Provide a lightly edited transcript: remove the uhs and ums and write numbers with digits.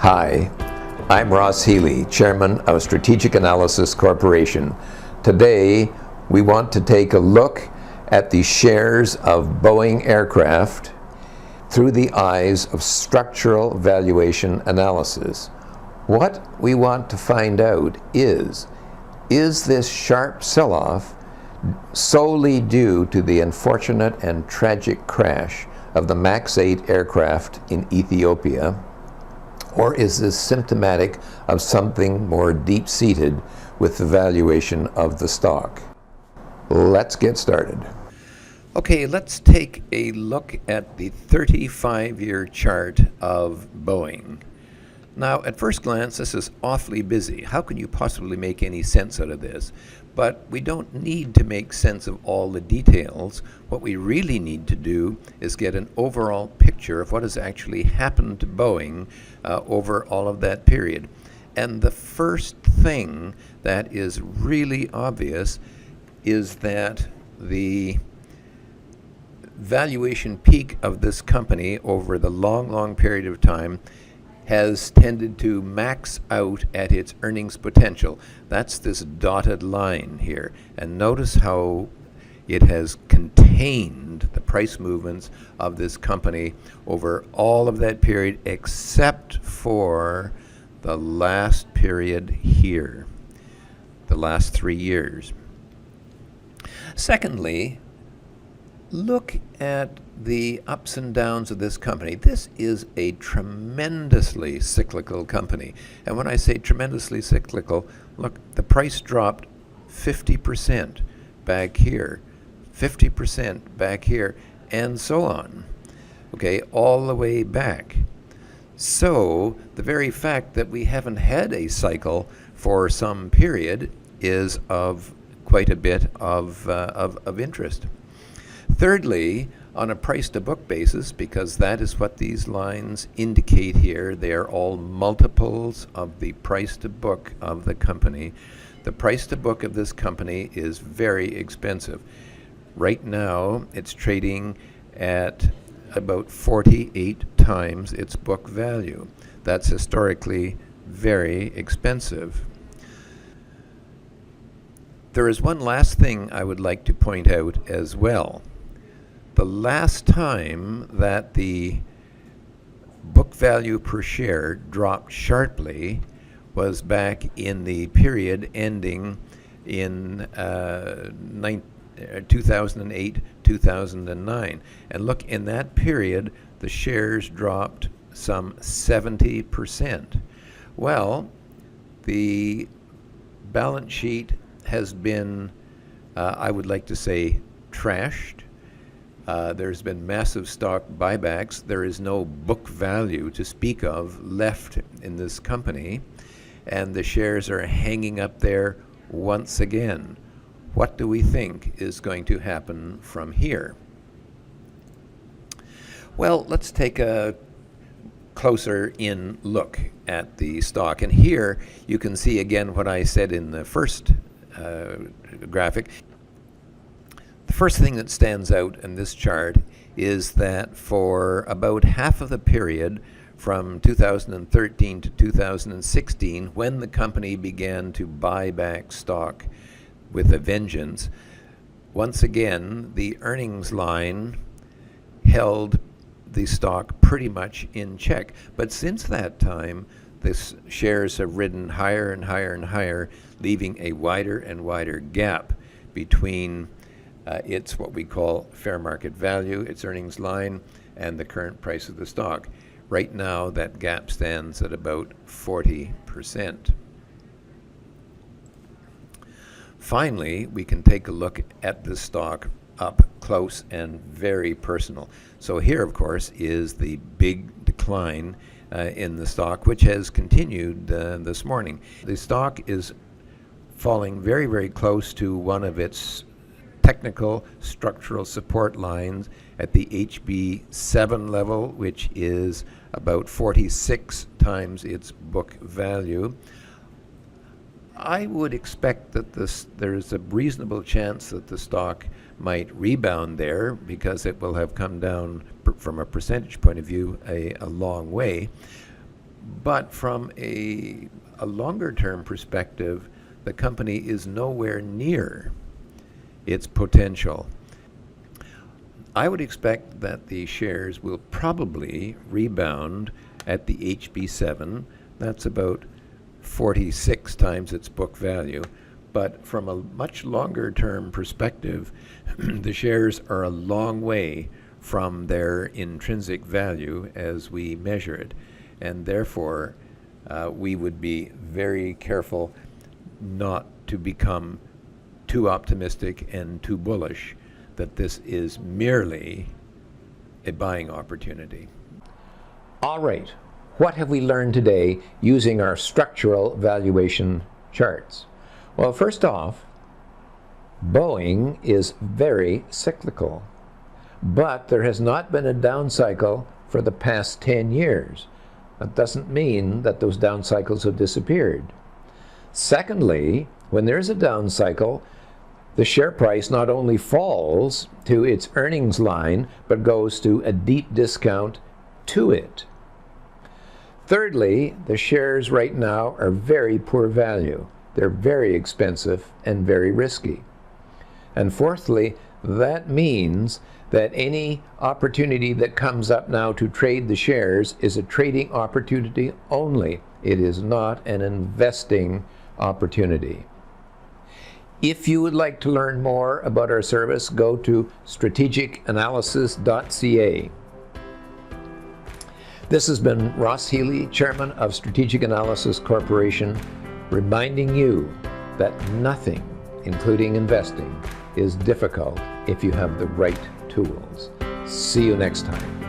Hi, I'm Ross Healy, Chairman of Strategic Analysis Corporation. Today, we want to take a look at the shares of Boeing aircraft through the eyes of structural valuation analysis. What we want to find out is this sharp sell-off solely due to the unfortunate and tragic crash of the MAX 8 aircraft in Ethiopia? Or is this symptomatic of something more deep-seated with the valuation of the stock? Let's get started. Okay, let's take a look at the 35-year chart of Boeing. Now, at first glance, this is awfully busy. How can you possibly make any sense out of this? But we don't need to make sense of all the details. What we really need to do is get an overall picture of what has actually happened to Boeing over all of that period. And the first thing that is really obvious is that the valuation peak of this company over the long period of time has tended to max out at its earnings potential. That's this dotted line here. And notice how it has contained the price movements of this company over all of that period except for the last period here, the last 3 years. Secondly, look at the ups and downs of this company. This is a tremendously cyclical company. And when I say tremendously cyclical, look, the price dropped 50% back here, 50% back here, and so on. Okay, all the way back. So the very fact that we haven't had a cycle for some period is of quite a bit of interest. Thirdly, on a price-to-book basis, because that is what these lines indicate here, they are all multiples of the price-to-book of the company. The price-to-book of this company is very expensive. Right now, it's trading at about 48 times its book value. That's historically very expensive. There is one last thing I would like to point out as well. The last time that the book value per share dropped sharply was back in the period ending in 2008, 2009. And look, in that period, the shares dropped some 70%. Well, the balance sheet has been, I would like to say, trashed. There's been massive stock buybacks. There is no book value to speak of left in this company, and the shares are hanging up there once again. What do we think is going to happen from here? Well, let's take a closer in look at the stock. And here you can see again what I said in the first graphic. The first thing that stands out in this chart is that for about half of the period from 2013 to 2016, when the company began to buy back stock with a vengeance, once again, the earnings line held the stock pretty much in check. But since that time, the shares have ridden higher and higher and higher, leaving a wider and wider gap between its what we call fair market value, its earnings line, and the current price of the stock. Right now, that gap stands at about 40%. Finally, we can take a look at the stock up close and very personal. So here, of course, is the big decline in the stock, which has continued this morning. The stock is falling very close to one of its technical structural support lines at the HB7 level, which is about 46 times its book value. I would expect that there's a reasonable chance that the stock might rebound there because it will have come down from a percentage point of view a long way. But from a longer term perspective, the company is nowhere near its potential. I would expect that the shares will probably rebound at the HB7. That's about 46 times its book value. But from a much longer term perspective, the shares are a long way from their intrinsic value as we measure it. And therefore, we would be very careful not to become too optimistic and too bullish that this is merely a buying opportunity. All right, what have we learned today using our structural valuation charts? Well, first off, Boeing is very cyclical, but there has not been a down cycle for the past 10 years. That doesn't mean that those down cycles have disappeared. Secondly, when there's a down cycle, the share price not only falls to its earnings line, but goes to a deep discount to it. Thirdly, the shares right now are very poor value. They're very expensive and very risky. And fourthly, that means that any opportunity that comes up now to trade the shares is a trading opportunity only. It is not an investing opportunity. If you would like to learn more about our service, go to strategicanalysis.ca. This has been Ross Healy, Chairman of Strategic Analysis Corporation, reminding you that nothing, including investing, is difficult if you have the right tools. See you next time.